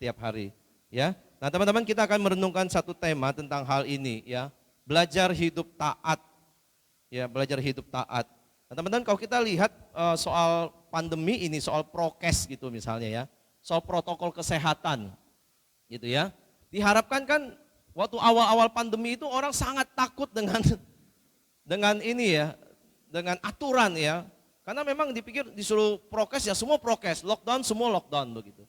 setiap hari. Ya, nah teman-teman kita akan merenungkan satu tema tentang hal ini ya, belajar hidup taat. Ya, belajar hidup taat. Nah, teman-teman kalau kita lihat soal pandemi ini, soal prokes gitu misalnya ya, soal protokol kesehatan gitu ya. Diharapkan kan waktu awal-awal pandemi itu orang sangat takut dengan dengan ini ya, dengan aturan ya. Karena memang dipikir disuruh prokes ya semua prokes, lockdown semua lockdown begitu.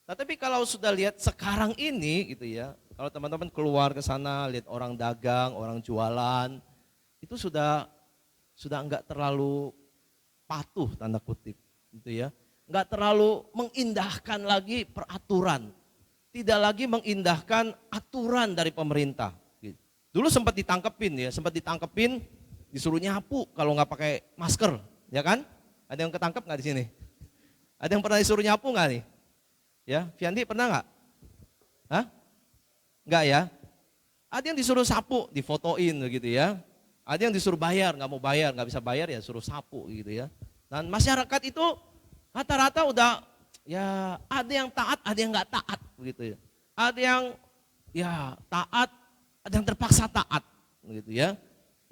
Nah, tapi kalau sudah lihat sekarang ini gitu ya, kalau teman-teman keluar ke sana lihat orang dagang, orang jualan, itu sudah enggak terlalu patuh tanda kutip gitu ya. Enggak terlalu mengindahkan lagi peraturan. Tidak lagi mengindahkan aturan dari pemerintah. Gitu. Dulu sempat ditangkepin, disuruh nyapu kalau nggak pakai masker, ya kan? Ada yang ketangkep nggak di sini? Ada yang pernah disuruh nyapu nggak nih? Ya, Fiandi pernah nggak? Hah? Nggak ya? Ada yang disuruh sapu, difotoin gitu ya. Ada yang disuruh bayar, nggak mau bayar, nggak bisa bayar ya suruh sapu gitu ya. Dan masyarakat itu rata-rata udah ya ada yang taat, ada yang nggak taat begitu ya. Ada yang ya taat, ada yang terpaksa taat begitu ya.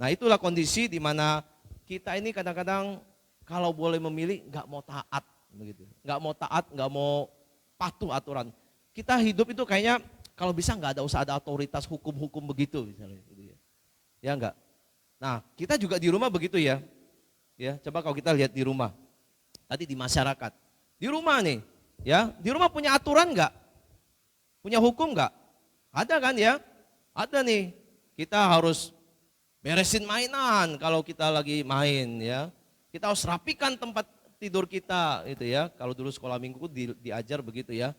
Nah itulah kondisi di mana kita ini kadang-kadang kalau boleh memilih nggak mau taat begitu, nggak mau taat, nggak mau patuh aturan. Kita hidup itu kayaknya kalau bisa nggak usah ada otoritas hukum-hukum begitu misalnya, gitu ya. Ya enggak. Nah kita juga di rumah begitu ya. Ya coba kalau kita lihat di rumah, tadi di masyarakat, di rumah nih, ya di rumah punya aturan nggak? Punya hukum nggak? Ada kan ya? Ada nih. Kita harus beresin mainan kalau kita lagi main ya. Kita harus rapikan tempat tidur kita itu ya. Kalau dulu sekolah minggu diajar begitu ya.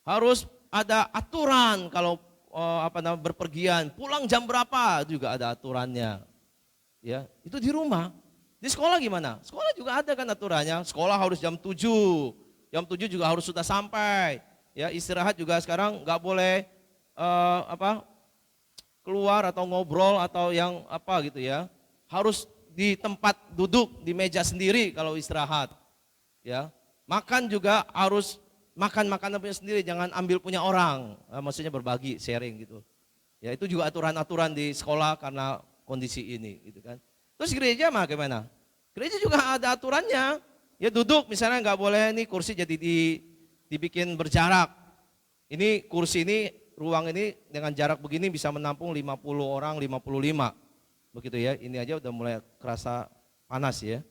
Harus ada aturan kalau berpergian, pulang jam berapa juga ada aturannya. Ya, itu di rumah. Di sekolah gimana? Sekolah juga ada kan aturannya. Sekolah harus jam 7. Jam 7 juga harus sudah sampai. Ya, istirahat juga sekarang nggak boleh keluar atau ngobrol atau yang apa gitu ya. Harus di tempat duduk di meja sendiri kalau istirahat. Ya. Makan juga harus makan makanan punya sendiri, jangan ambil punya orang. Maksudnya berbagi, sharing gitu. Ya, itu juga aturan-aturan di sekolah karena kondisi ini gitu kan. Terus gereja mah gimana? Gereja juga ada aturannya. Ya duduk misalnya nggak boleh nih kursi jadi dibikin berjarak. Ini kursi ini, ruang ini dengan jarak begini bisa menampung 50 orang, 55. Begitu ya, ini aja udah mulai kerasa panas ya.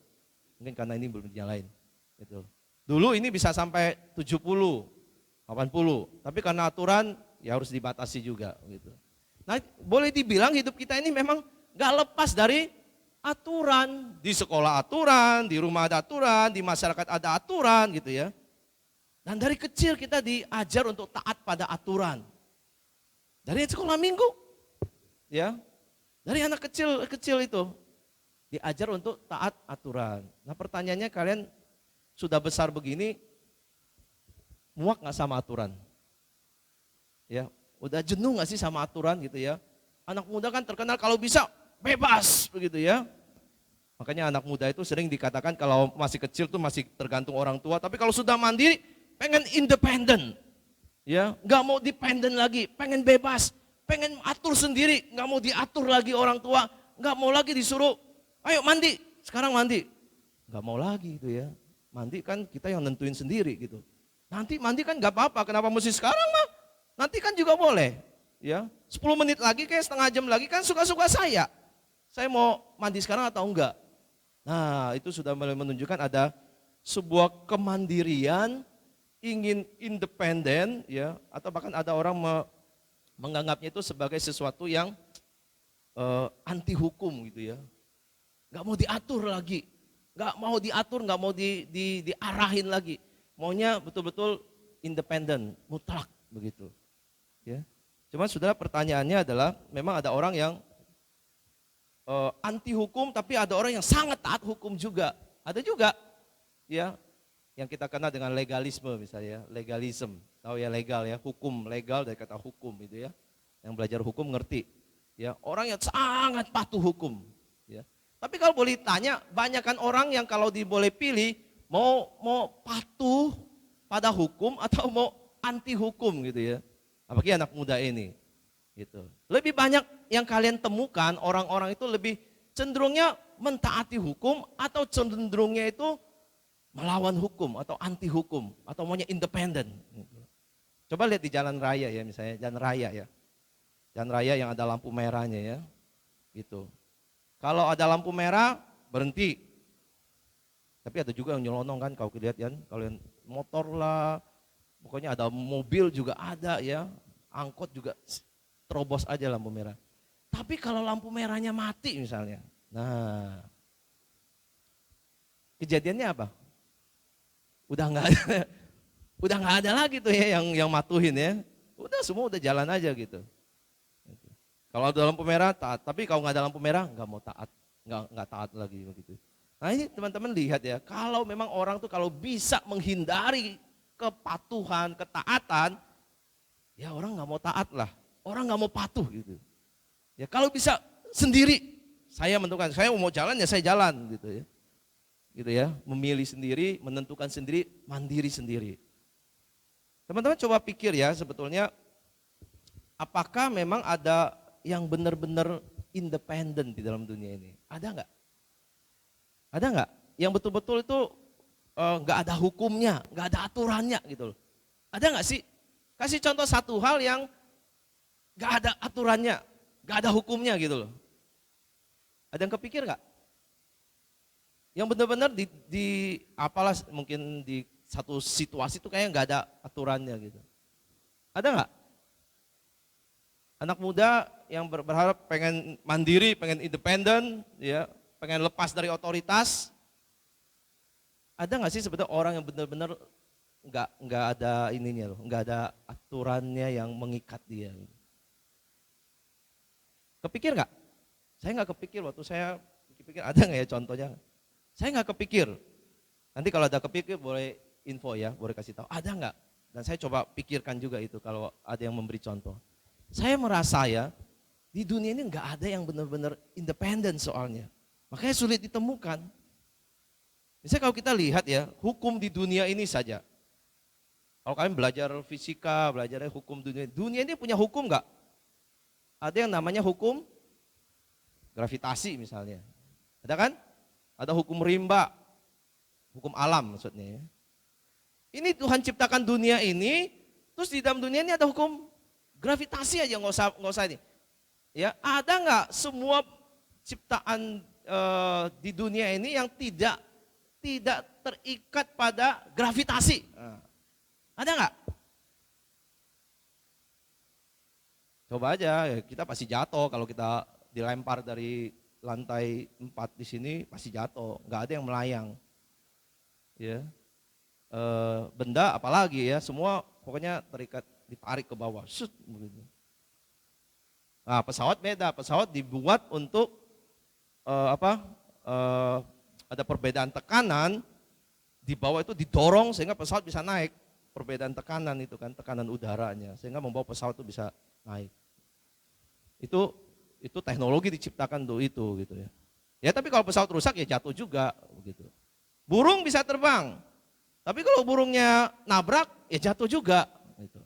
Mungkin karena ini belum dinyalain. Gitu. Dulu ini bisa sampai 70, 80. Tapi karena aturan ya harus dibatasi juga gitu. Nah boleh dibilang hidup kita ini memang gak lepas dari aturan. Di sekolah aturan, di rumah ada aturan, di masyarakat ada aturan gitu ya. Dan dari kecil kita diajar untuk taat pada aturan. Dari sekolah minggu, ya, dari anak kecil itu diajar untuk taat aturan. Nah pertanyaannya kalian sudah besar begini, muak nggak sama aturan? Ya, udah jenuh nggak sih sama aturan gitu ya? Anak muda kan terkenal kalau bisa bebas begitu ya. Makanya anak muda itu sering dikatakan kalau masih kecil tuh masih tergantung orang tua, tapi kalau sudah mandiri pengen independen. Ya, nggak mau dependen lagi, pengen bebas, pengen atur sendiri, nggak mau diatur lagi orang tua, nggak mau lagi disuruh, ayo mandi, sekarang mandi, nggak mau lagi gitu ya. Mandi kan kita yang nentuin sendiri gitu. Nanti mandi kan nggak apa-apa, kenapa mesti sekarang mah? Nanti kan juga boleh, ya. 10 menit lagi kayak setengah jam lagi kan suka-suka saya. Saya mau mandi sekarang atau enggak? Nah itu sudah mulai menunjukkan ada sebuah kemandirian, ingin independen ya, atau bahkan ada orang menganggapnya itu sebagai sesuatu yang anti hukum gitu ya. Gak mau diatur lagi, gak mau diatur, gak mau diarahin lagi. Maunya betul-betul independen, mutlak begitu. Ya. Cuma saudara pertanyaannya adalah memang ada orang yang anti hukum tapi ada orang yang sangat taat hukum juga. Ada juga ya. Yang kita kenal dengan legalisme misalnya, legalism, tahu ya legal ya, hukum, legal dari kata hukum itu ya. Yang belajar hukum ngerti. Ya, orang yang sangat patuh hukum, ya. Tapi kalau boleh tanya, banyakkan orang yang kalau boleh pilih mau patuh pada hukum atau mau anti hukum gitu ya. Apalagi anak muda ini. Gitu. Lebih banyak yang kalian temukan orang-orang itu lebih cenderungnya mentaati hukum atau cenderungnya itu melawan hukum atau anti hukum atau maunya independen. Gitu. Coba lihat di jalan raya ya misalnya, jalan raya ya. Jalan raya yang ada lampu merahnya ya. Gitu. Kalau ada lampu merah berhenti. Tapi ada juga yang nyelonong kan kalau lihat kan, kalau yang motor lah, pokoknya ada mobil juga ada ya, angkot juga terobos aja lampu merah. Tapi kalau lampu merahnya mati misalnya, nah kejadiannya apa? Udah nggak ada, udah nggak ada lagi tuh ya yang matuhin ya. Udah semua udah jalan aja gitu. Kalau ada lampu merah taat, tapi kalau nggak ada lampu merah nggak mau taat, nggak taat lagi begitu. Nah ini teman-teman lihat ya, kalau memang orang tuh kalau bisa menghindari kepatuhan, ketaatan, ya orang nggak mau taat lah, orang nggak mau patuh gitu. Ya kalau bisa sendiri, saya menentukan, saya mau jalan ya saya jalan gitu ya, memilih sendiri, menentukan sendiri, mandiri sendiri. Teman-teman coba pikir ya sebetulnya, apakah memang ada yang benar-benar independen di dalam dunia ini? Ada nggak? Ada nggak? Yang betul-betul itu nggak ada hukumnya, nggak ada aturannya gitu loh. Ada nggak sih? Kasih contoh satu hal yang nggak ada aturannya, nggak ada hukumnya gitu loh. Ada yang kepikir nggak? Yang benar-benar di apalah mungkin di satu situasi itu kayaknya nggak ada aturannya gitu. Ada nggak? Anak muda yang berharap pengen mandiri, pengen independen, ya, pengen lepas dari otoritas. Ada nggak sih sebetulnya orang yang benar-benar nggak ada ininya loh, nggak ada aturannya yang mengikat dia. Kepikir nggak? Saya nggak kepikir waktu saya pikir ada nggak ya contohnya? Saya nggak kepikir. Nanti kalau ada kepikir boleh info ya, boleh kasih tahu. Ada nggak? Dan saya coba pikirkan juga itu kalau ada yang memberi contoh. Saya merasa ya di dunia ini nggak ada yang benar-benar independen soalnya. Makanya sulit ditemukan. Misalnya kalau kita lihat ya, hukum di dunia ini saja. Kalau kalian belajar fisika, belajar hukum dunia ini punya hukum nggak? Ada yang namanya hukum gravitasi misalnya. Ada kan? Ada hukum rimba, hukum alam maksudnya. Ini Tuhan ciptakan dunia ini, terus di dalam dunia ini ada hukum gravitasi aja nggak usah ini. Ya, ada nggak semua ciptaan di dunia ini yang tidak terikat pada gravitasi? Ada nggak? Coba aja, ya, kita pasti jatuh kalau kita dilempar dari lantai 4 di sini pasti jatuh, nggak ada yang melayang. Ya, benda apalagi ya, semua pokoknya terikat, ditarik ke bawah, shoot, begitu. Nah, pesawat beda, pesawat dibuat untuk ada perbedaan tekanan, di bawah itu didorong sehingga pesawat bisa naik. Perbedaan tekanan itu kan, tekanan udaranya, sehingga membawa pesawat itu bisa naik. Itu teknologi diciptakan untuk itu gitu ya. Ya tapi kalau pesawat rusak ya jatuh juga begitu. Burung bisa terbang, tapi kalau burungnya nabrak ya jatuh juga. Gitu.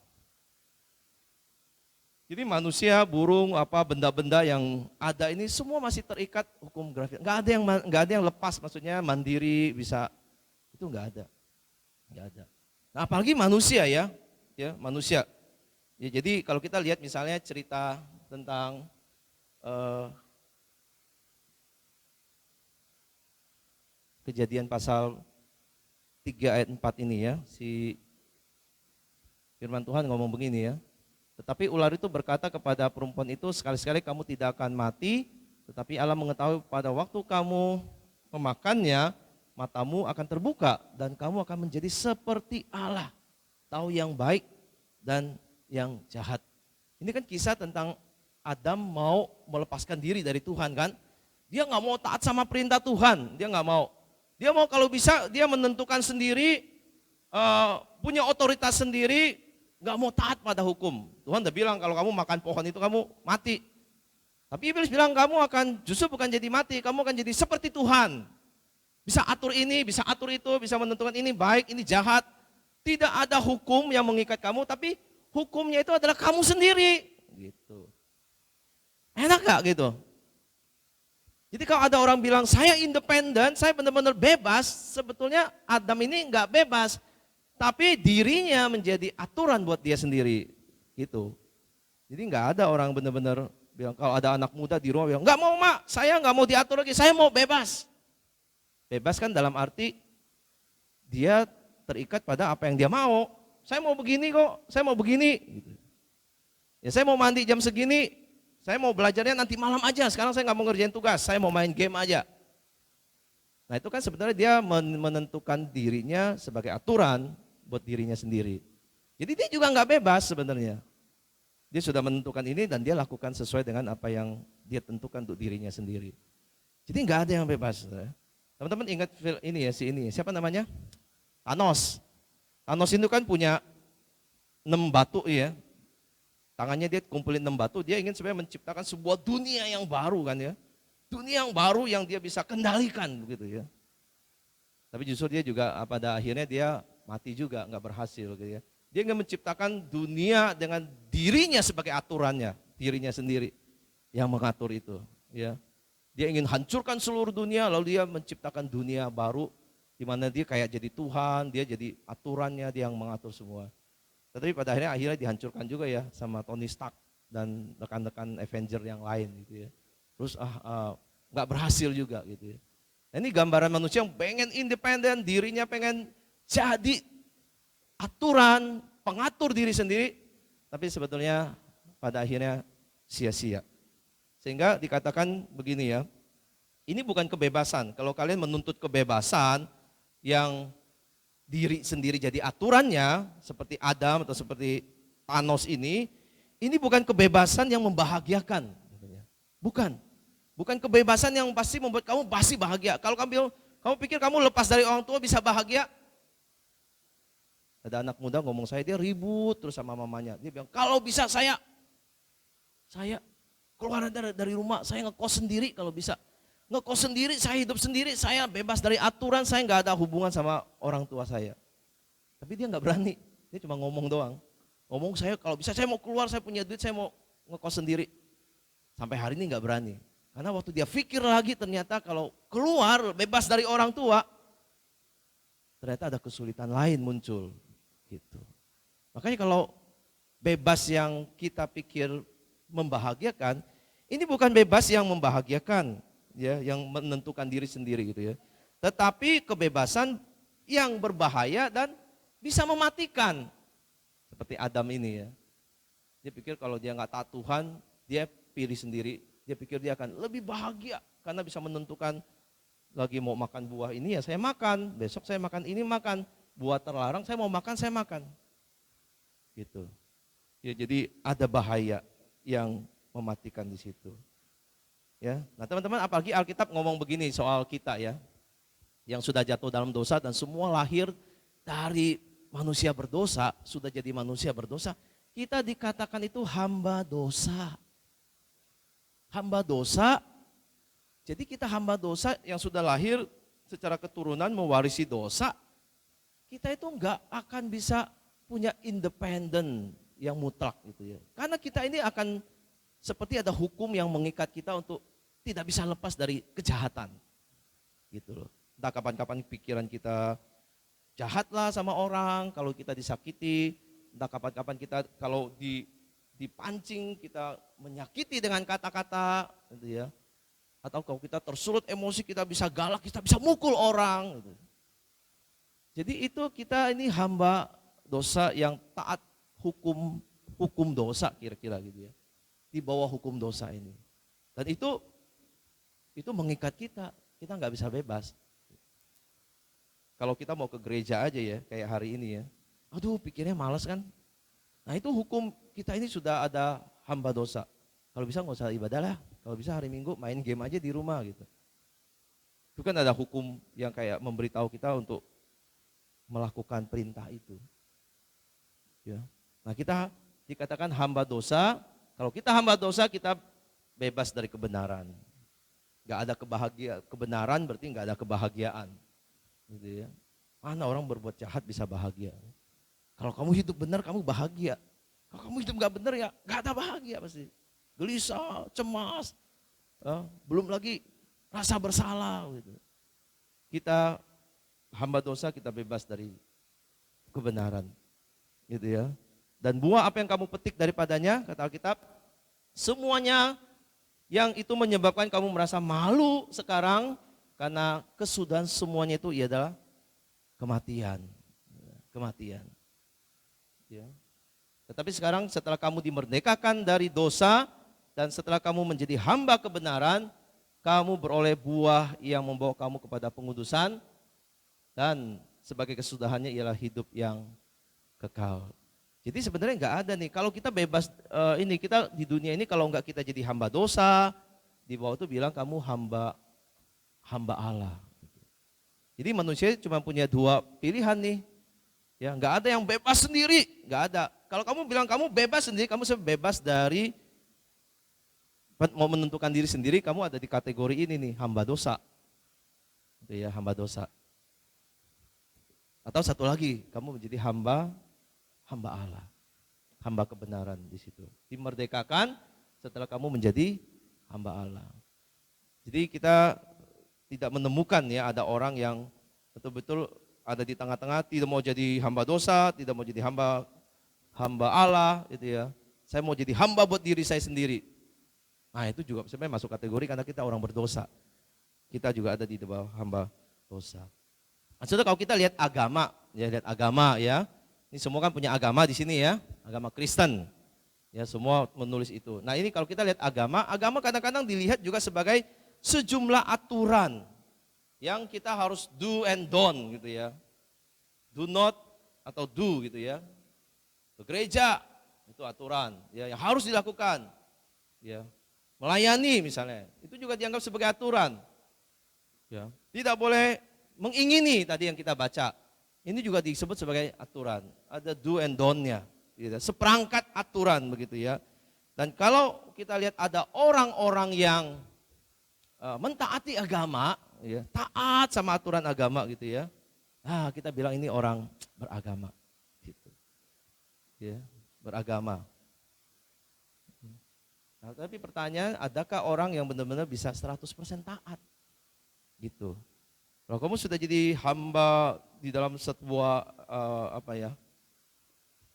Jadi manusia, burung, benda-benda yang ada ini semua masih terikat hukum gravitasi. Nggak ada yang lepas, maksudnya mandiri bisa, itu nggak ada. Nah apalagi manusia ya manusia. Ya, jadi kalau kita lihat misalnya cerita tentang Kejadian pasal 3 ayat 4 ini ya, si firman Tuhan ngomong begini ya. Tetapi ular itu berkata kepada perempuan itu, sekali-sekali kamu tidak akan mati, tetapi Allah mengetahui pada waktu kamu memakannya, matamu akan terbuka dan kamu akan menjadi seperti Allah, tahu yang baik dan yang jahat. Ini kan kisah tentang Adam mau melepaskan diri dari Tuhan kan. Dia nggak mau taat sama perintah Tuhan, dia nggak mau. Dia mau kalau bisa dia menentukan sendiri, punya otoritas sendiri, nggak mau taat pada hukum. Tuhan udah bilang kalau kamu makan pohon itu kamu mati. Tapi Iblis bilang kamu akan justru bukan jadi mati, kamu akan jadi seperti Tuhan. Bisa atur ini, bisa atur itu, bisa menentukan ini baik, ini jahat. Tidak ada hukum yang mengikat kamu, tapi hukumnya itu adalah kamu sendiri. Gitu. Enak gak gitu? Jadi kalau ada orang bilang saya independen, saya benar-benar bebas, sebetulnya Adam ini nggak bebas, tapi dirinya menjadi aturan buat dia sendiri. Gitu. Jadi nggak ada orang benar-benar bilang kalau ada anak muda di rumah bilang nggak mau mak, saya nggak mau diatur lagi, saya mau bebas. Bebas kan dalam arti dia terikat pada apa yang dia mau. Saya mau begini kok, saya mau begini. Gitu. Ya saya mau mandi jam segini, saya mau belajarnya nanti malam aja, sekarang saya nggak mau ngerjain tugas, saya mau main game aja. Nah itu kan sebenarnya dia menentukan dirinya sebagai aturan buat dirinya sendiri. Jadi dia juga nggak bebas sebenarnya. Dia sudah menentukan ini dan dia lakukan sesuai dengan apa yang dia tentukan untuk dirinya sendiri. Jadi nggak ada yang bebas. Teman-teman ingat ini ya, si ini, siapa namanya? Thanos. Thanos itu kan punya 6 batu ya. Tangannya dia kumpulin 6 batu, dia ingin sebenarnya menciptakan sebuah dunia yang baru kan ya. Dunia yang baru yang dia bisa kendalikan begitu ya. Tapi justru dia juga pada akhirnya dia mati juga, nggak berhasil gitu ya. Dia ingin menciptakan dunia dengan dirinya sebagai aturannya, dirinya sendiri yang mengatur itu ya. Dia ingin hancurkan seluruh dunia lalu dia menciptakan dunia baru di mana dia kayak jadi Tuhan, dia jadi aturannya, dia yang mengatur semua. Tetapi pada akhirnya dihancurkan juga ya sama Tony Stark dan rekan-rekan Avenger yang lain gitu ya. Terus nggak berhasil juga gitu ya. Nah, ini gambaran manusia yang pengen independen, dirinya pengen jadi aturan, pengatur diri sendiri, tapi sebetulnya pada akhirnya sia-sia. Sehingga dikatakan begini ya, ini bukan kebebasan. Kalau kalian menuntut kebebasan yang diri sendiri jadi aturannya, seperti Adam atau seperti Thanos ini bukan kebebasan yang membahagiakan. Bukan. Bukan kebebasan yang pasti membuat kamu pasti bahagia. Kalau kamu pikir kamu lepas dari orang tua bisa bahagia? Ada anak muda ngomong saya, dia ribut terus sama mamanya. Dia bilang, kalau bisa saya keluar dari rumah, saya ngekos sendiri kalau bisa. Ngekos sendiri, saya hidup sendiri, saya bebas dari aturan, saya nggak ada hubungan sama orang tua saya. Tapi dia nggak berani, dia cuma ngomong doang. Ngomong saya kalau bisa saya mau keluar, saya punya duit, saya mau ngekos sendiri. Sampai hari ini nggak berani. Karena waktu dia pikir lagi ternyata kalau keluar bebas dari orang tua, ternyata ada kesulitan lain muncul. Gitu. Makanya kalau bebas yang kita pikir membahagiakan, ini bukan bebas yang membahagiakan, ya, yang menentukan diri sendiri gitu ya. Tetapi kebebasan yang berbahaya dan bisa mematikan. Seperti Adam ini ya. Dia pikir kalau dia nggak taat Tuhan, dia pilih sendiri. Dia pikir dia akan lebih bahagia karena bisa menentukan lagi mau makan buah ini ya saya makan, besok saya makan ini makan, buah terlarang saya mau makan saya makan. Gitu. Ya jadi ada bahaya yang mematikan di situ. Ya. Nah, teman-teman apalagi Alkitab ngomong begini soal kita ya. Yang sudah jatuh dalam dosa dan semua lahir dari manusia berdosa, sudah jadi manusia berdosa, kita dikatakan itu hamba dosa. Hamba dosa, jadi kita hamba dosa yang sudah lahir secara keturunan mewarisi dosa, kita itu enggak akan bisa punya independen yang mutlak gitu ya. Karena kita ini akan seperti ada hukum yang mengikat kita untuk tidak bisa lepas dari kejahatan. Gitu loh. Entah kapan-kapan pikiran kita jahatlah sama orang, kalau kita disakiti, entah kapan-kapan kita kalau dipancing kita menyakiti dengan kata-kata gitu ya. Atau kalau kita tersulut emosi kita bisa galak, kita bisa mukul orang gitu. Jadi itu kita ini hamba dosa yang taat hukum dosa kira-kira gitu ya. Di bawah hukum dosa ini. Dan itu mengikat kita nggak bisa bebas. Kalau kita mau ke gereja aja ya, kayak hari ini ya. Aduh pikirnya malas kan. Nah itu hukum kita ini sudah ada hamba dosa. Kalau bisa nggak usah ibadah lah. Kalau bisa hari Minggu main game aja di rumah gitu. Itu kan ada hukum yang kayak memberitahu kita untuk melakukan perintah itu. Ya. Nah kita dikatakan hamba dosa. Kalau kita hamba dosa kita bebas dari kebenaran. Gak ada kebenaran berarti gak ada kebahagiaan. Gitu ya. Mana orang berbuat jahat bisa bahagia. Kalau kamu hidup benar, kamu bahagia. Kalau kamu hidup gak benar, ya gak ada bahagia pasti. Gelisah, cemas, belum lagi rasa bersalah. Gitu. Kita hamba dosa, kita bebas dari kebenaran. Gitu ya. Dan buah apa yang kamu petik daripadanya, kata Alkitab, semuanya yang itu menyebabkan kamu merasa malu sekarang, karena kesudahan semuanya itu adalah kematian. Kematian. Ya. Tetapi sekarang setelah kamu dimerdekakan dari dosa dan setelah kamu menjadi hamba kebenaran, kamu beroleh buah yang membawa kamu kepada pengudusan dan sebagai kesudahannya ialah hidup yang kekal. Jadi sebenarnya nggak ada nih, kalau kita bebas kita di dunia ini kalau nggak kita jadi hamba dosa, di bawah itu bilang kamu hamba Allah. Jadi manusia cuma punya dua pilihan nih. Ya, nggak ada yang bebas sendiri, nggak ada. Kalau kamu bilang kamu bebas sendiri, kamu bebas dari mau menentukan diri sendiri, kamu ada di kategori ini nih, hamba dosa. Itu ya, hamba dosa. Atau satu lagi, kamu menjadi hamba Allah. Hamba kebenaran di situ. Dimerdekakan setelah kamu menjadi hamba Allah. Jadi kita tidak menemukan ya ada orang yang betul-betul ada di tengah-tengah, tidak mau jadi hamba dosa, tidak mau jadi hamba Allah, gitu ya. Saya mau jadi hamba buat diri saya sendiri. Nah itu juga sebenarnya masuk kategori karena kita orang berdosa. Kita juga ada di bawah hamba dosa. Maksudnya kalau kita lihat agama ya. Ini semua kan punya agama di sini ya, agama Kristen. Ya semua menulis itu. Nah ini kalau kita lihat agama kadang-kadang dilihat juga sebagai sejumlah aturan yang kita harus do and don't gitu ya. Do not atau do gitu ya. Ke gereja itu aturan ya yang harus dilakukan. Ya. Melayani misalnya, itu juga dianggap sebagai aturan. Ya. Tidak boleh mengingini tadi yang kita baca. Ini juga disebut sebagai aturan. Ada do and don't-nya. Gitu. Seperangkat aturan begitu ya. Dan kalau kita lihat ada orang-orang yang mentaati agama, ya, taat sama aturan agama gitu ya. Nah, kita bilang ini orang beragama gitu. Ya, beragama. Nah, tapi pertanyaan, adakah orang yang benar-benar bisa 100% taat? Gitu. Kalau kamu sudah jadi hamba di dalam sebuah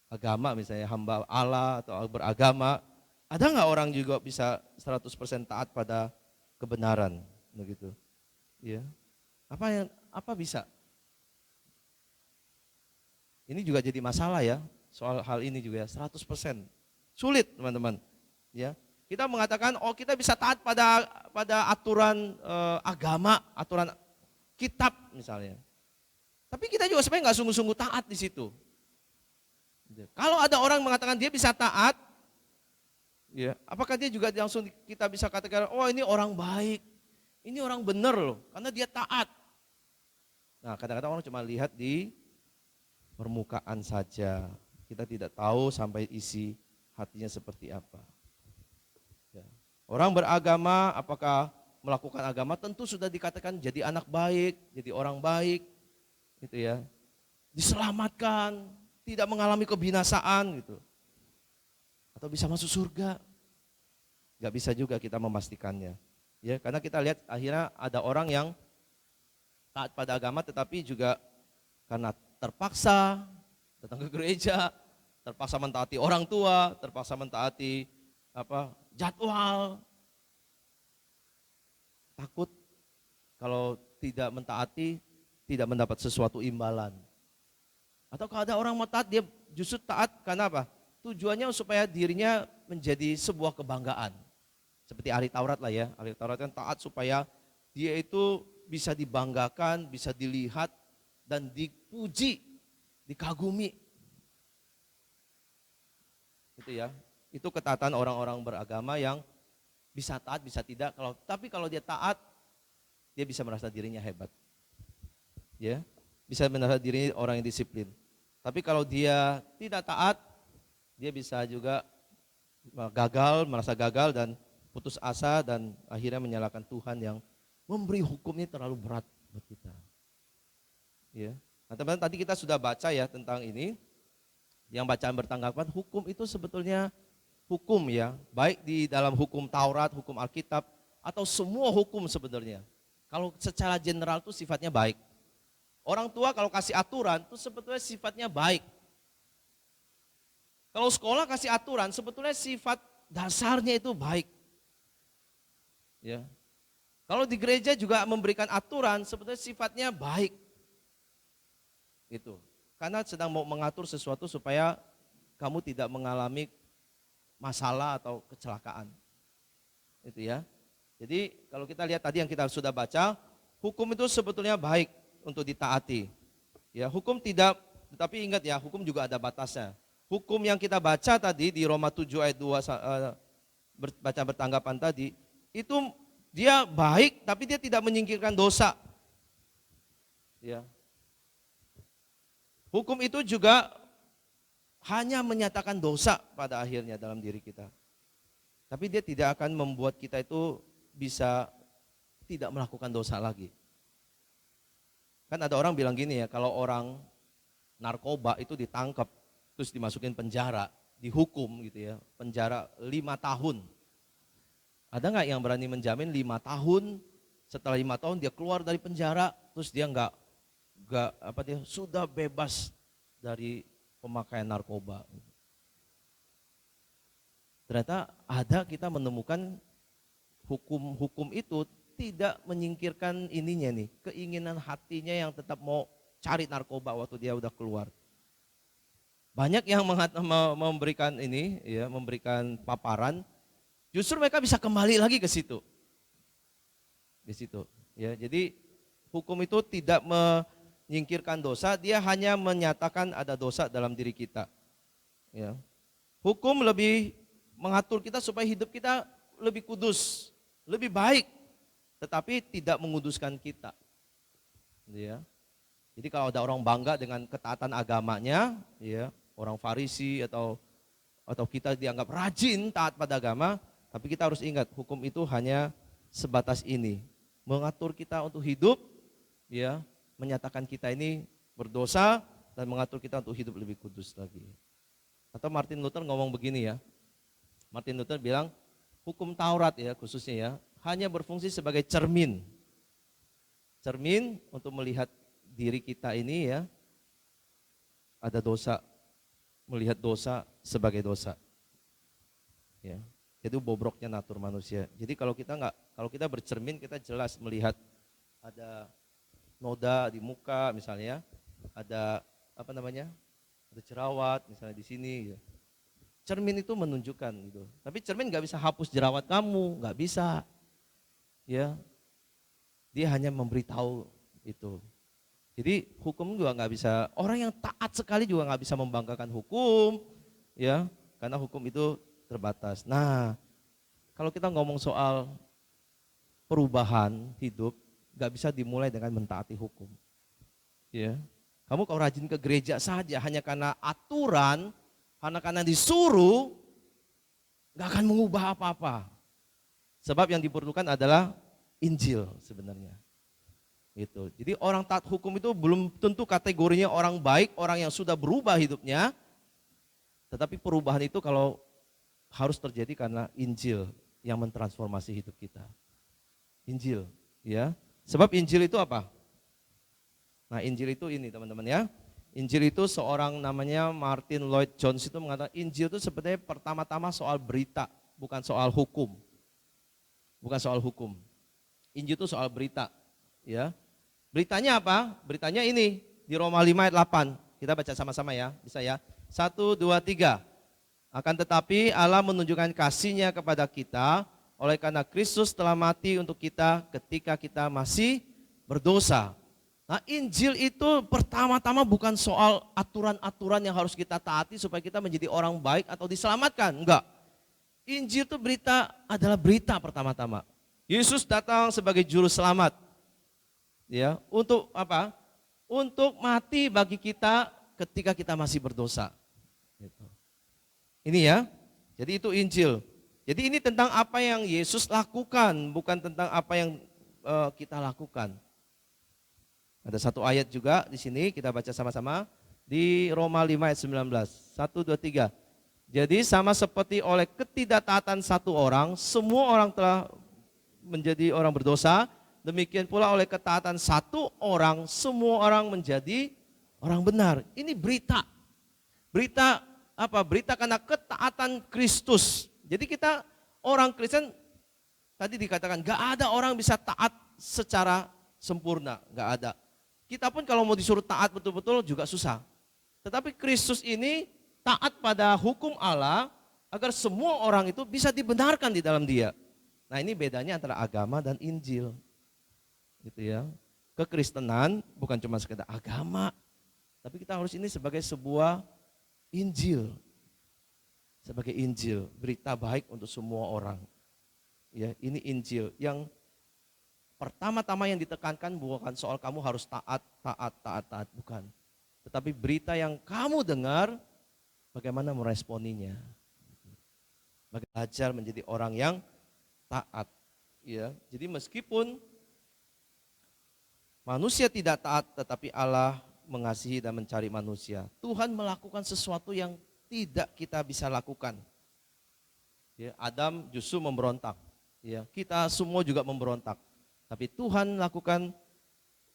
agama misalnya hamba Allah atau beragama, ada nggak orang juga bisa 100% taat pada kebenaran begitu? Ya. Apa bisa? Ini juga jadi masalah ya, soal hal ini juga ya, 100%. Sulit teman-teman. Ya. Kita mengatakan, oh kita bisa taat pada aturan agama, aturan kitab misalnya. Tapi kita juga sebenarnya nggak sungguh-sungguh taat di situ. Kalau ada orang mengatakan dia bisa taat, ya, apakah dia juga langsung kita bisa katakan, oh ini orang baik, ini orang benar loh, karena dia taat. Nah kadang-kadang orang cuma lihat di permukaan saja, kita tidak tahu sampai isi hatinya seperti apa. Ya. Orang beragama, apakah melakukan agama, tentu sudah dikatakan jadi anak baik, jadi orang baik, gitu ya, diselamatkan, tidak mengalami kebinasaan gitu, atau bisa masuk surga, nggak bisa juga kita memastikannya, ya, karena kita lihat akhirnya ada orang yang taat pada agama, tetapi juga karena terpaksa datang ke gereja, terpaksa mentaati orang tua, terpaksa mentaati jadwal, takut kalau tidak mentaati tidak mendapat sesuatu imbalan. Atau kalau ada orang mau taat, dia justru taat karena apa? Tujuannya supaya dirinya menjadi sebuah kebanggaan. Seperti ahli Taurat lah ya, ahli Taurat kan taat supaya dia itu bisa dibanggakan, bisa dilihat dan dipuji, dikagumi. Itu ya, itu ketaatan orang-orang beragama yang bisa taat, bisa tidak. Tapi kalau dia taat, dia bisa merasa dirinya hebat. Ya, bisa merasa diri orang yang disiplin. Tapi kalau dia tidak taat, dia bisa juga merasa gagal dan putus asa dan akhirnya menyalahkan Tuhan yang memberi hukumnya terlalu berat buat kita. Ya. Nah, teman-teman tadi kita sudah baca ya tentang ini. Yang bacaan bertanggapan, hukum itu sebetulnya hukum ya, baik di dalam hukum Taurat, hukum Alkitab, atau semua hukum sebenarnya. Kalau secara general itu sifatnya baik. Orang tua kalau kasih aturan itu sebetulnya sifatnya baik. Kalau sekolah kasih aturan sebetulnya sifat dasarnya itu baik. Ya. Kalau di gereja juga memberikan aturan sebetulnya sifatnya baik. Gitu. Karena sedang mau mengatur sesuatu supaya kamu tidak mengalami masalah atau kecelakaan. Itu ya. Jadi kalau kita lihat tadi yang kita sudah baca, hukum itu sebetulnya baik untuk ditaati. Ya, hukum tidak, tetapi ingat ya, hukum juga ada batasnya. Hukum yang kita baca tadi di Roma 7 ayat 2 baca bertanggapan tadi, itu dia baik tapi dia tidak menyingkirkan dosa. Ya. Hukum itu juga hanya menyatakan dosa pada akhirnya dalam diri kita. Tapi dia tidak akan membuat kita itu bisa tidak melakukan dosa lagi. Kan ada orang bilang gini ya, kalau orang narkoba itu ditangkap, terus dimasukin penjara, dihukum gitu ya, penjara 5 tahun. Ada nggak yang berani menjamin 5 tahun, setelah 5 tahun dia keluar dari penjara, terus dia dia sudah bebas dari pemakaian narkoba. Ternyata ada kita menemukan hukum itu tidak menyingkirkan ininya nih, keinginan hatinya yang tetap mau cari narkoba waktu dia udah keluar. Banyak yang memberikan ini ya, memberikan paparan, justru mereka bisa kembali lagi ke situ. Di situ ya. Jadi hukum itu tidak menyingkirkan dosa, dia hanya menyatakan ada dosa dalam diri kita. Ya. Hukum lebih mengatur kita supaya hidup kita lebih kudus, lebih baik, tetapi tidak menguduskan kita. Ya. Jadi kalau ada orang bangga dengan ketaatan agamanya, ya, orang Farisi atau kita dianggap rajin taat pada agama, tapi kita harus ingat hukum itu hanya sebatas ini, mengatur kita untuk hidup, ya, menyatakan kita ini berdosa dan mengatur kita untuk hidup lebih kudus lagi. Atau Martin Luther ngomong begini ya, Martin Luther bilang hukum Taurat ya khususnya ya, hanya berfungsi sebagai cermin untuk melihat diri kita ini ya, ada dosa, melihat dosa sebagai dosa. Ya, itu bobroknya natur manusia. Jadi kalau kita bercermin, kita jelas melihat ada noda di muka misalnya, ada ada jerawat misalnya di sini. Ya. Cermin itu menunjukkan gitu. Tapi cermin nggak bisa hapus jerawat kamu, nggak bisa. Ya, dia hanya memberitahu itu. Jadi hukum juga nggak bisa, orang yang taat sekali juga nggak bisa membanggakan hukum, ya, karena hukum itu terbatas. Nah, kalau kita ngomong soal perubahan hidup, nggak bisa dimulai dengan mentaati hukum. Ya, kamu kalau rajin ke gereja saja hanya karena aturan, karena disuruh, nggak akan mengubah apa-apa. Sebab yang diperlukan adalah Injil sebenarnya. Gitu. Jadi orang taat hukum itu belum tentu kategorinya orang baik, orang yang sudah berubah hidupnya. Tetapi perubahan itu kalau harus terjadi karena Injil yang mentransformasi hidup kita. Injil, ya. Sebab Injil itu apa? Nah, Injil itu ini teman-teman ya. Injil itu seorang namanya Martin Lloyd Jones itu mengatakan Injil itu sebenarnya pertama-tama soal berita, bukan soal hukum. Bukan soal hukum. Injil itu soal berita, ya. Beritanya apa? Beritanya ini di Roma 5 ayat 8. Kita baca sama-sama ya, bisa ya. 1, 2, 3. Akan tetapi Allah menunjukkan kasih-Nya kepada kita oleh karena Kristus telah mati untuk kita ketika kita masih berdosa. Nah, Injil itu pertama-tama bukan soal aturan-aturan yang harus kita taati supaya kita menjadi orang baik atau diselamatkan, enggak. Injil itu adalah berita pertama-tama. Yesus datang sebagai juru selamat. Ya, untuk apa? Untuk mati bagi kita ketika kita masih berdosa. Gitu. Ini ya. Jadi itu Injil. Jadi ini tentang apa yang Yesus lakukan, bukan tentang apa yang kita lakukan. Ada satu ayat juga di sini kita baca sama-sama. Di Roma 5 ayat 19. 1, 2, 3. Jadi sama seperti oleh ketidaktaatan satu orang, semua orang telah menjadi orang berdosa. Demikian pula oleh ketaatan satu orang, semua orang menjadi orang benar. Ini berita. Berita apa? Berita karena ketaatan Kristus. Jadi kita orang Kristen, tadi dikatakan gak ada orang bisa taat secara sempurna. Gak ada. Kita pun kalau mau disuruh taat betul-betul juga susah. Tetapi Kristus ini taat pada hukum Allah agar semua orang itu bisa dibenarkan di dalam Dia. Nah, ini bedanya antara agama dan Injil. Gitu ya. Kekristenan bukan cuma sekedar agama, tapi kita harus ini sebagai sebuah Injil. Sebagai Injil, berita baik untuk semua orang. Ya, ini Injil yang pertama-tama yang ditekankan bukan soal kamu harus taat, bukan. Tetapi berita yang kamu dengar, bagaimana meresponinya. Belajar menjadi orang yang taat. Ya, jadi meskipun manusia tidak taat, tetapi Allah mengasihi dan mencari manusia. Tuhan melakukan sesuatu yang tidak kita bisa lakukan. Ya, Adam justru memberontak. Ya, kita semua juga memberontak. Tapi Tuhan lakukan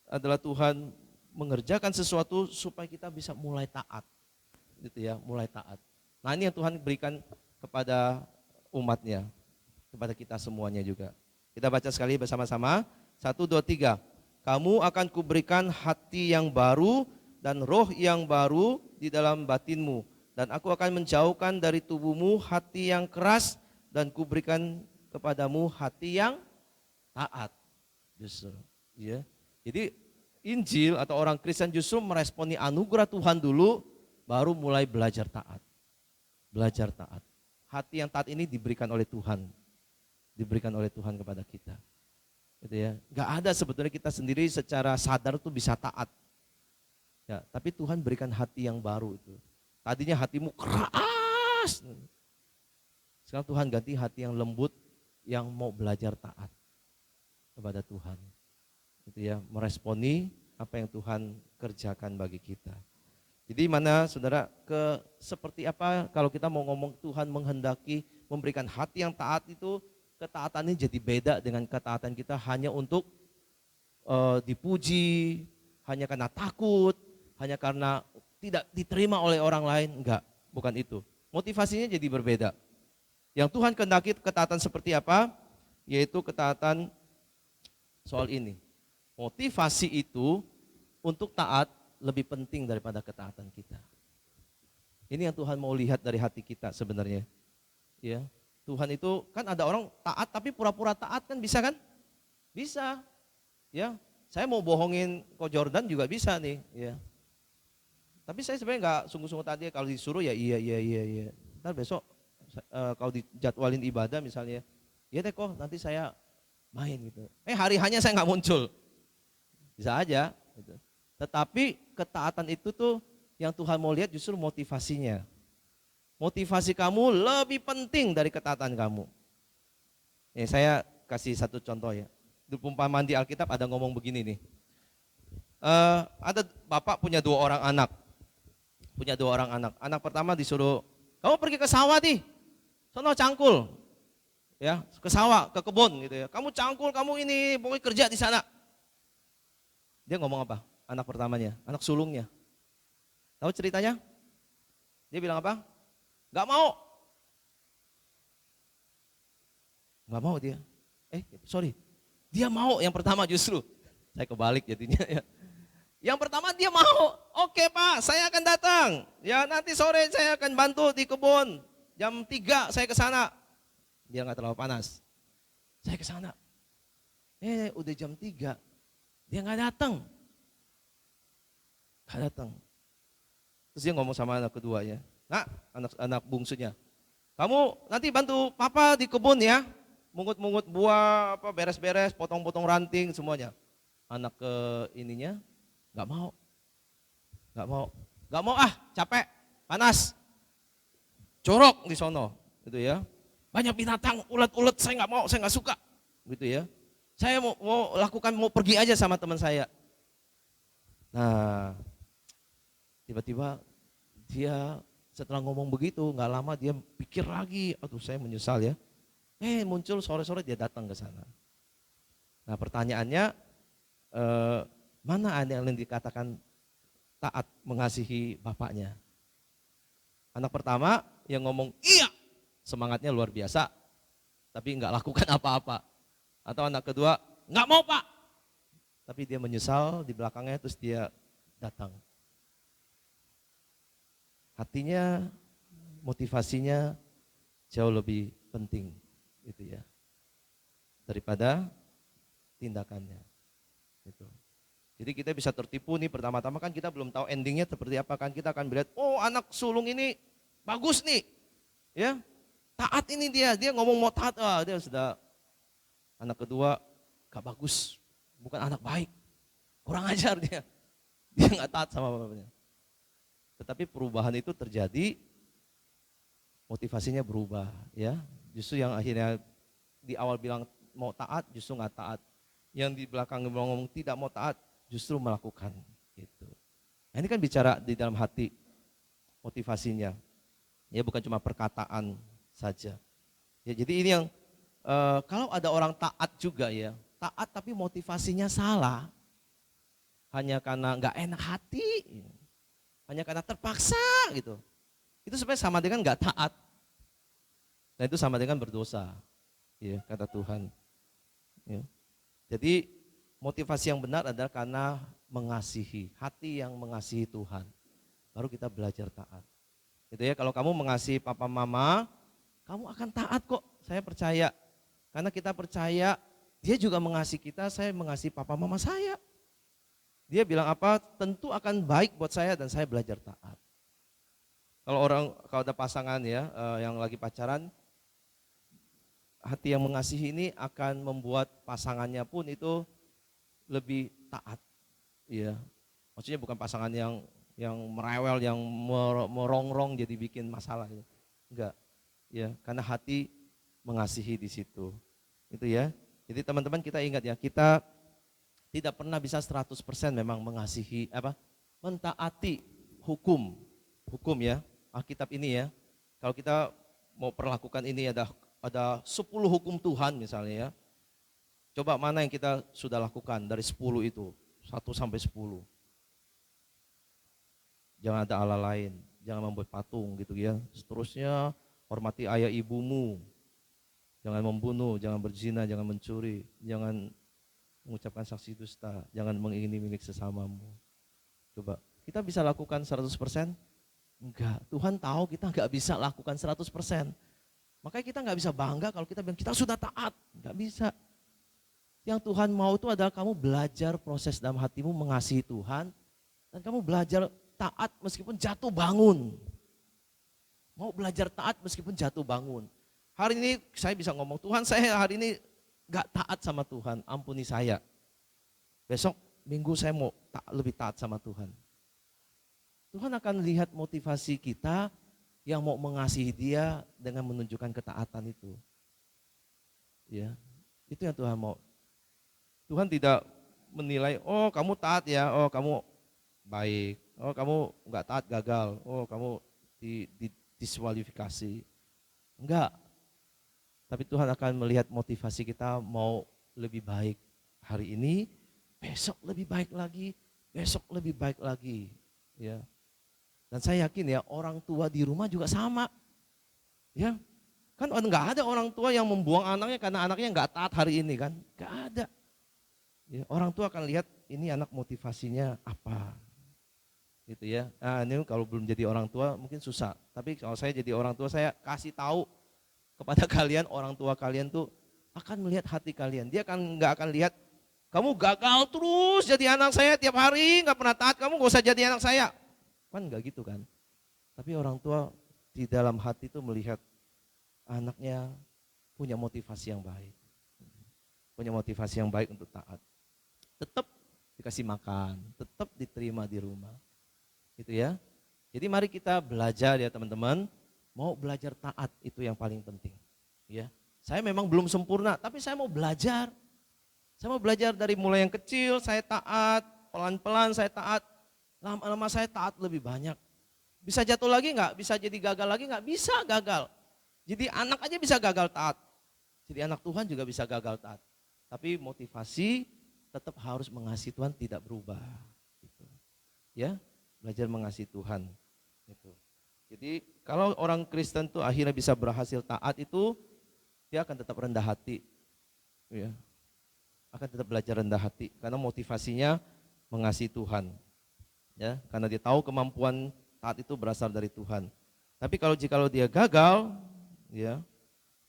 adalah Tuhan mengerjakan sesuatu supaya kita bisa mulai taat. Gitu ya, mulai taat. Nah, ini yang Tuhan berikan kepada umatnya, kepada kita semuanya juga. Kita baca sekali bersama-sama. 1, 2, 3. Kamu akan kuberikan hati yang baru dan roh yang baru di dalam batinmu. Dan aku akan menjauhkan dari tubuhmu hati yang keras dan kuberikan kepadamu hati yang taat. Justru, ya. Jadi Injil atau orang Kristen justru meresponi anugerah Tuhan dulu, baru mulai belajar taat. Belajar taat. Hati yang taat ini diberikan oleh Tuhan. Diberikan oleh Tuhan kepada kita. Gitu ya. Gak ada sebetulnya kita sendiri secara sadar tuh bisa taat. Ya, tapi Tuhan berikan hati yang baru itu. Tadinya hatimu keras. Sekarang Tuhan ganti hati yang lembut, yang mau belajar taat kepada Tuhan. Gitu ya, meresponi apa yang Tuhan kerjakan bagi kita. Jadi mana saudara, seperti apa kalau kita mau ngomong Tuhan menghendaki memberikan hati yang taat itu, ketaatannya jadi beda dengan ketaatan kita hanya untuk dipuji, hanya karena takut, hanya karena tidak diterima oleh orang lain. Enggak, bukan itu. Motivasinya jadi berbeda. Yang Tuhan kehendaki ketaatan seperti apa? Yaitu ketaatan soal ini. Motivasi itu untuk taat lebih penting daripada ketaatan kita. Ini yang Tuhan mau lihat dari hati kita sebenarnya. Ya. Tuhan itu kan ada orang taat tapi pura-pura taat kan bisa kan? Bisa. Ya, saya mau bohongin Ko Jordan juga bisa nih, ya. Tapi saya sebenarnya nggak sungguh-sungguh tadi kalau disuruh ya iya. Ntar besok kalau dijadwalin ibadah misalnya, ya deh kok nanti saya main gitu. Hari hanya saya nggak muncul. Bisa aja gitu. Tetapi ketaatan itu tuh yang Tuhan mau lihat justru motivasinya. Motivasi kamu lebih penting dari ketaatan kamu. Saya kasih satu contoh ya. Di perumpamaan di Alkitab ada ngomong begini nih. Ada bapak punya 2 orang anak. Punya 2 orang anak. Anak pertama disuruh, kamu pergi ke sawah nih. Sono cangkul. Ya, ke sawah, ke kebun gitu ya. Kamu cangkul, kamu ini pokoknya kerja di sana. Dia ngomong apa? Anak pertamanya, anak sulungnya. Tahu ceritanya? Dia bilang apa? Gak mau. Gak mau dia. Sorry. Dia mau yang pertama justru. Saya kebalik jadinya ya. Yang pertama dia mau. Oke Pak, saya akan datang. Ya nanti sore saya akan bantu di kebun. Jam 3 saya ke sana. Dia gak terlalu panas. Saya ke sana. Udah jam 3. Dia gak datang. Gak datang. Terus dia ngomong sama anak keduanya. Nah, anak bungsunya. Kamu nanti bantu papa di kebun ya. Mungut-mungut buah, beres-beres, potong-potong ranting semuanya. Anak ke ininya nggak mau. Nggak mau capek, panas. Jorok di sono, gitu ya. Banyak binatang, ulet-ulet saya nggak mau, saya nggak suka. Gitu ya. Saya mau pergi aja sama teman saya. Nah, Tiba-tiba dia setelah ngomong begitu, nggak lama dia pikir lagi, aduh saya menyesal ya. Muncul sore-sore dia datang ke sana. Nah pertanyaannya, mana ada yang dikatakan taat mengasihi bapaknya? Anak pertama yang ngomong iya, semangatnya luar biasa, tapi nggak lakukan apa-apa. Atau anak kedua, nggak mau pak, tapi dia menyesal di belakangnya terus dia datang. Hatinya, motivasinya jauh lebih penting gitu ya, daripada tindakannya. Gitu. Jadi kita bisa tertipu nih, pertama-tama kan kita belum tahu endingnya seperti apa kan. Kita akan melihat, oh anak sulung ini bagus nih, ya taat ini dia ngomong mau taat, dia sudah. Anak kedua gak bagus, bukan anak baik, kurang ajar dia gak taat sama bapaknya. Tetapi perubahan itu terjadi, motivasinya berubah ya. Justru yang akhirnya di awal bilang mau taat, justru gak taat. Yang di belakang ngomong tidak mau taat, justru melakukan gitu. Nah, ini kan bicara di dalam hati, motivasinya. Ya bukan cuma perkataan saja. Ya jadi ini yang kalau ada orang taat juga ya, taat tapi motivasinya salah. Hanya karena nggak enak hati, hanya karena terpaksa gitu. Itu sebenarnya sama dengan nggak taat. Nah itu sama dengan berdosa, ya kata Tuhan. Ya. Jadi motivasi yang benar adalah karena mengasihi, hati yang mengasihi Tuhan. Baru kita belajar taat. Gitu ya, kalau kamu mengasihi papa mama, kamu akan taat kok, saya percaya. Karena kita percaya, dia juga mengasihi kita, saya mengasihi papa mama saya. Dia bilang apa, tentu akan baik buat saya dan saya belajar taat. Kalau ada pasangan ya, yang lagi pacaran, hati yang mengasihi ini akan membuat pasangannya pun itu lebih taat. Ya, maksudnya bukan pasangan yang merewel, yang merongrong jadi bikin masalah. Enggak, ya karena hati mengasihi di situ. Itu ya. Jadi teman-teman kita ingat ya, kita tidak pernah bisa 100% memang mengasihi mentaati hukum ya, Alkitab ini ya. Kalau kita mau perlakukan ini ada 10 hukum Tuhan misalnya ya. Coba mana yang kita sudah lakukan dari 10 itu, 1 sampai 10. Jangan ada Allah lain, jangan membuat patung gitu ya. Seterusnya hormati ayah ibumu. Jangan membunuh, jangan berzina, jangan mencuri, jangan mengucapkan saksi dusta, jangan mengingini milik sesamamu. Coba, kita bisa lakukan 100%? Enggak, Tuhan tahu kita enggak bisa lakukan 100%. Makanya kita enggak bisa bangga kalau kita bilang kita sudah taat, enggak bisa. Yang Tuhan mau itu adalah kamu belajar proses dalam hatimu mengasihi Tuhan, dan kamu belajar taat meskipun jatuh bangun. Mau belajar taat meskipun jatuh bangun. Hari ini saya bisa ngomong, Tuhan saya hari ini gak taat sama Tuhan, ampuni saya. Besok minggu saya mau lebih taat sama Tuhan. Tuhan akan lihat motivasi kita yang mau mengasihi dia dengan menunjukkan ketaatan itu. Ya, itu yang Tuhan mau. Tuhan tidak menilai, oh kamu taat ya, oh kamu baik, oh kamu gak taat gagal, oh kamu diskualifikasi. Enggak. Tapi Tuhan akan melihat motivasi kita mau lebih baik hari ini, besok lebih baik lagi, besok lebih baik lagi. Ya. Dan saya yakin ya orang tua di rumah juga sama. Ya, kan enggak ada orang tua yang membuang anaknya karena anaknya enggak taat hari ini kan, enggak ada. Ya, orang tua akan lihat ini anak motivasinya apa. Gitu ya. Nah, ini kalau belum jadi orang tua mungkin susah. Tapi kalau saya jadi orang tua saya kasih tahu kepada kalian, orang tua kalian tuh akan melihat hati kalian. Dia nggak akan lihat kamu gagal terus jadi anak saya tiap hari nggak pernah taat, kamu nggak usah jadi anak saya. Kan nggak gitu kan. Tapi orang tua di dalam hati tuh melihat anaknya punya motivasi yang baik, punya motivasi yang baik untuk taat. Tetap dikasih makan, tetap diterima di rumah, gitu ya. Jadi mari kita belajar ya teman-teman. Mau belajar taat itu yang paling penting. Ya, saya memang belum sempurna, tapi saya mau belajar. Saya mau belajar dari mulai yang kecil, saya taat, pelan-pelan saya taat. Lama-lama saya taat lebih banyak. Bisa jatuh lagi nggak? Bisa jadi gagal lagi nggak? Bisa gagal. Jadi anak aja bisa gagal taat. Jadi anak Tuhan juga bisa gagal taat. Tapi motivasi tetap harus mengasihi Tuhan, tidak berubah. Gitu. Ya, belajar mengasihi Tuhan. Gitu. Jadi kalau orang Kristen tuh akhirnya bisa berhasil taat itu, dia akan tetap rendah hati. Ya, akan tetap belajar rendah hati karena motivasinya mengasihi Tuhan. Ya, karena dia tahu kemampuan taat itu berasal dari Tuhan. Tapi jikalau dia gagal, ya,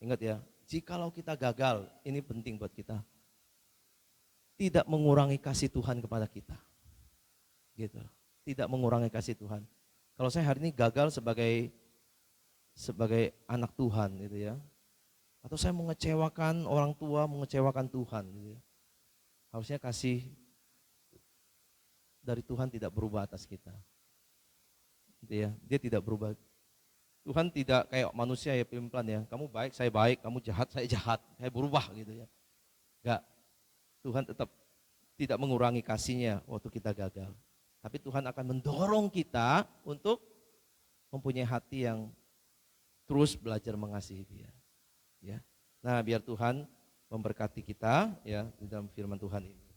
ingat ya, jikalau kita gagal, ini penting buat kita. Tidak mengurangi kasih Tuhan kepada kita. Gitu. Tidak mengurangi kasih Tuhan. Kalau saya hari ini gagal sebagai anak Tuhan gitu ya. Atau saya mengecewakan orang tua, mengecewakan Tuhan gitu ya. Harusnya kasih dari Tuhan tidak berubah atas kita. Gitu ya. Dia tidak berubah. Tuhan tidak kayak manusia ya pelan ya. Kamu baik, saya baik, kamu jahat, saya jahat. Saya berubah gitu ya. Enggak. Tuhan tetap tidak mengurangi kasihnya waktu kita gagal. Tapi Tuhan akan mendorong kita untuk mempunyai hati yang terus belajar mengasihi Dia. Ya. Nah, biar Tuhan memberkati kita ya di dalam firman Tuhan ini.